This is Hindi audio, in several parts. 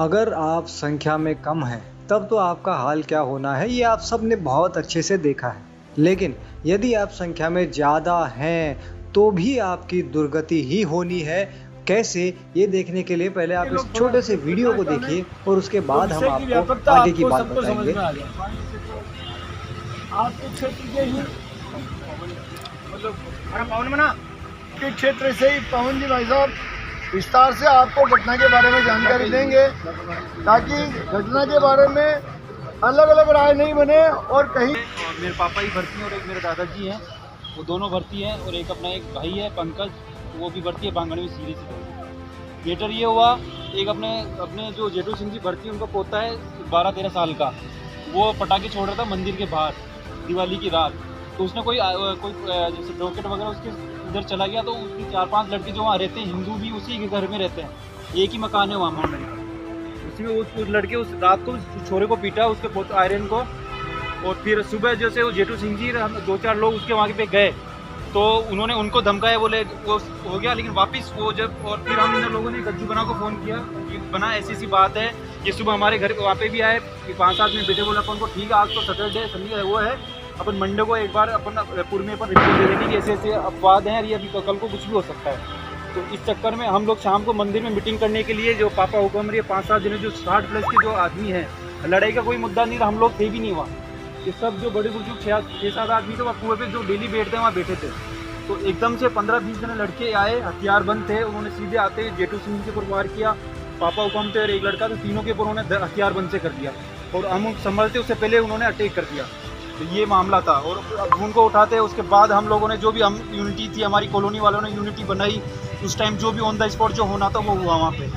अगर आप संख्या में कम हैं तब तो आपका हाल क्या होना है ये आप सब ने बहुत अच्छे से देखा है। लेकिन यदि आप संख्या में ज़्यादा हैं तो भी आपकी दुर्गति ही होनी है। कैसे, ये देखने के लिए पहले आप इस छोटे से वीडियो को देखिए और उसके बाद हम आपको आगे की बात बताएंगे। आपके क्षेत्र के ही मतलब के क्षेत्र से ही पवन जी भाई साहब विस्तार से आपको घटना के बारे में जानकारी देंगे, ताकि घटना के बारे में अलग अलग राय नहीं बने। और कहीं और मेरे पापा ही भर्ती हैं और एक मेरे दादाजी हैं, वो दोनों भर्ती हैं, और एक अपना एक भाई है पंकज, वो भी भर्ती है बांगड़ में सीधी सी। बेटर ये हुआ, एक अपने जो जेठू सिंह जी भर्ती है, उनका पोता है 12-13 साल का, वो पटाखे छोड़ रहा था मंदिर के बाहर दिवाली की रात। तो उसने कोई जैसे रॉकेट वगैरह उसके उधर चला गया, तो उसकी 4-5 लड़के जो वहाँ रहते हैं, हिंदू भी उसी के घर में रहते हैं, एक ही मकान है वहाँ मामले का। उसी में उस लड़के उस रात को उस छोरे को पीटा, उसके आयरन को। और फिर सुबह जैसे वो जेठू सिंह जी 2-4 लोग उसके वहाँ पे गए, तो उन्होंने उनको धमकाया, बोले वो हो गया। लेकिन वापस वो जब, और फिर हम इन लोगों ने गज्जू बना को फ़ोन किया कि बना ऐसी बात है, ये सुबह हमारे घर वहाँ पे भी आए कि 5-7 में बेटे, बोला अपन को ठीक है, आज तो सैटरडे संडे वो है, अपन मंडे को एक बार अपन पूर्व में अपन रिपोर्ट दे देंगे कि ऐसे ऐसे अपवाद हैं, ये अभी कल को कुछ भी हो सकता है। तो इस चक्कर में हम लोग शाम को मंदिर में मीटिंग करने के लिए, जो पापा हुक्म रही है 5-7 दिन, जो 60 प्लस के जो आदमी हैं, लड़ाई का कोई मुद्दा नहीं था, हम लोग थे भी नहीं वहाँ। ये सब जो बड़े बुजुर्ग 6-7 आदमी थे, वहाँ कुएं पे जो डेली बैठते हैं वहाँ बैठे थे। तो एकदम से 15-20 जने लड़के आए, हथियारबंद थे, उन्होंने सीधे आते जेठू सिंह के ऊपर वार किया, पापा हुक्म थे और एक लड़का, तो तीनों के ऊपर उन्होंने हथियारबंद से कर दिया। और हम संभलते उससे पहले उन्होंने अटैक कर दिया। तो ये मामला था। और उनको उठाते, उसके बाद हम लोगों ने जो भी हम यूनिटी थी, हमारी कॉलोनी वालों ने यूनिटी बनाई, उस टाइम जो भी ऑन द स्पॉट जो होना था वो हुआ वहाँ पे।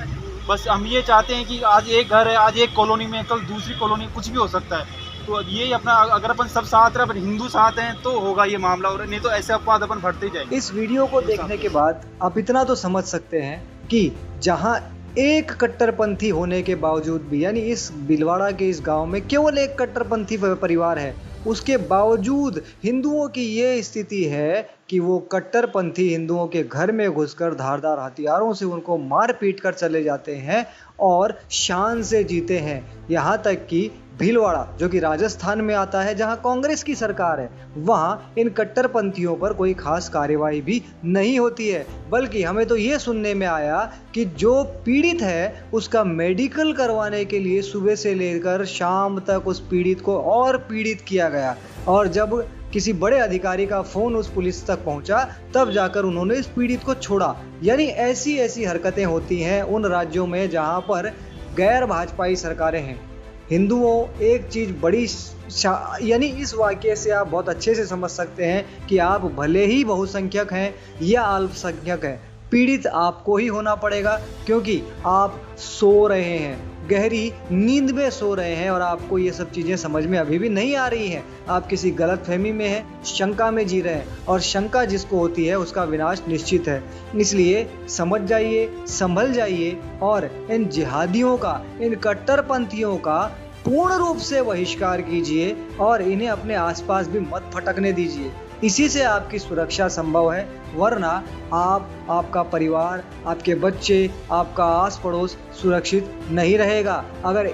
बस हम ये चाहते हैं कि आज एक घर है, आज एक कॉलोनी में, कल दूसरी कॉलोनी, कुछ भी हो सकता है। तो ये अपना, अगर अपन सब साथ रहे, अपन हिंदू साथ हैं, तो होगा ये मामला, और नहीं तो ऐसे अपवाद अपन फटते जाएंगे। इस वीडियो को देखने के बाद आप इतना तो समझ सकते हैं कि जहां एक कट्टरपंथी होने के बावजूद भी, यानी इस बिलवाड़ा के इस गांव में केवल एक कट्टरपंथी परिवार है, उसके बावजूद हिंदुओं की ये स्थिति है कि वो कट्टरपंथी हिंदुओं के घर में घुसकर धारदार हथियारों से उनको मार पीट कर चले जाते हैं और शान से जीते हैं। यहाँ तक कि भीलवाड़ा, जो कि राजस्थान में आता है, जहां कांग्रेस की सरकार है, वहां इन कट्टरपंथियों पर कोई खास कार्यवाही भी नहीं होती है। बल्कि हमें तो ये सुनने में आया कि जो पीड़ित है उसका मेडिकल करवाने के लिए सुबह से लेकर शाम तक उस पीड़ित को और पीड़ित किया गया, और जब किसी बड़े अधिकारी का फोन उस पुलिस तक पहुंचा, तब जाकर उन्होंने इस पीड़ित को छोड़ा। यानी ऐसी ऐसी हरकतें होती हैं उन राज्यों में जहां पर गैर भाजपाई सरकारें हैं। हिंदुओं, एक चीज बड़ी, यानी इस वाक्य से आप बहुत अच्छे से समझ सकते हैं कि आप भले ही बहुसंख्यक हैं या अल्पसंख्यक हैं, पीड़ित आपको ही होना पड़ेगा, क्योंकि आप सो रहे हैं, गहरी नींद में सो रहे हैं, और आपको ये सब चीजें समझ में अभी भी नहीं आ रही हैं। आप किसी गलतफहमी में हैं, शंका में जी रहे हैं, और शंका जिसको होती है उसका विनाश निश्चित है। इसलिए समझ जाइए, संभल जाइए, और इन जिहादियों का, इन कट्टरपंथियों का पूर्ण रूप से बहिष्कार कीजिए और इन्हें अपने आसपास भी मत फटकने दीजिए। इसी से आपकी सुरक्षा संभव है, वरना आप, आपका परिवार, आपके बच्चे, आपका आस पड़ोस सुरक्षित नहीं रहेगा। अगर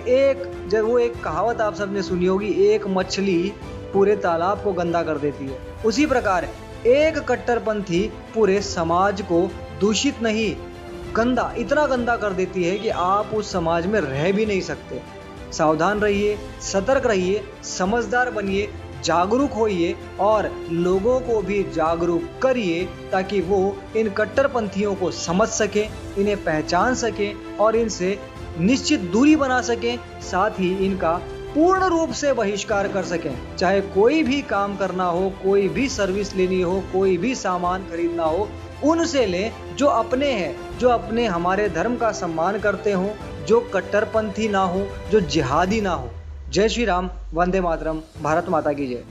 जब वो एक कहावत आप सबने सुनी होगी, एक मछली पूरे तालाब को गंदा कर देती है, उसी प्रकार एक कट्टरपंथी पूरे समाज को दूषित नहीं, गंदा, इतना गंदा कर देती है कि आप उस समाज में रह भी नहीं सकते। सावधान रहिए, सतर्क रहिए, समझदार बनिए, जागरूक होइए और लोगों को भी जागरूक करिए, ताकि वो इन कट्टरपंथियों को समझ सकें, इन्हें पहचान सकें और इनसे निश्चित दूरी बना सकें, साथ ही इनका पूर्ण रूप से बहिष्कार कर सकें। चाहे कोई भी काम करना हो, कोई भी सर्विस लेनी हो, कोई भी सामान खरीदना हो, उनसे लें जो अपने हैं, जो अपने हमारे धर्म का सम्मान करते हों, जो कट्टरपंथी ना हो, जो जिहादी ना हो। जय श्री राम, वंदे मातरम, भारत माता की जय।